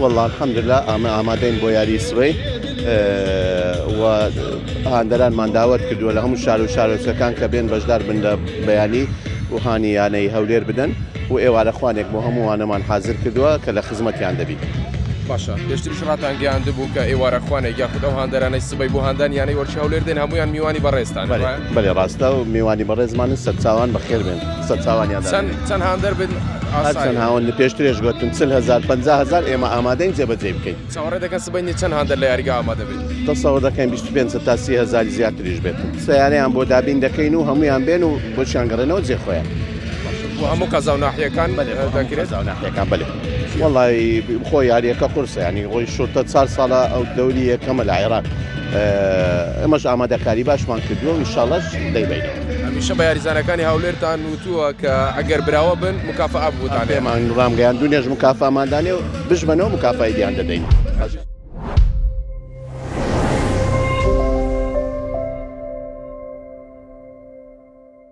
والله الحمد لله ئامادەین بۆ یاری سبەی و هاندەرانمان داوەت کردووە لە هەموو شار و شارۆچەکان کە بێن بەشدار بن لە بەیانی و هانیانەی هەولێر بدەن و ئێوارە خوانێک بۆ هەمووانەمان حاضر کردووە کە لە خزمەتیان دەبین. باشە پێشتریش ڕاتان گەیاندە بوو کە ئێوارە خوانێک یاخود ئەو هاندەرانەی سبەی بۆ هاندان یانەی وەرچی هەولێر دێن هەمویان میوانی بەڕێستان بەڵێ ڕاستە و میوانی بەڕێزمانن سەرچاوان بەخێر بێن سەرچاوانیان چەند هاندەر بن چەند هاون پێشترێش گوتم 40,000 50,000 ئێمە ئامادەین جێبەجێ بکەین. چاوەڕێ دەکەن سبەی چەند هەندەر لە یاریگا ئامادە بێت تەسەوەر دەکەین 25 تا 30,000 زیاتریش بێت. سیارەیان بۆ دابین دەکەین و هەمویان بێن و بۆچیان گەڕێنەوە جێ خۆیان. هەموو قەزا و ناحیەکان دەکرێت ناحیەکان بڵێ وڵی خۆی یاریەکە قورسە ینی خۆی شوتە 4 ساڵە ئەو دەوری یەکەمە لە عێراق ئەمەش ئامادەکاری باشمان کردووە و ئینشاڵەش دەیبینەوە. هەمیشە بە یاریزانەکانی هەولێرتان وتووە کە ئەگەر براوە بن مکافە بووتان ئێمان ڕامگەیان دونێژ مکافاماندانێ و بژمەنەوە مکافای دیان دەدەین.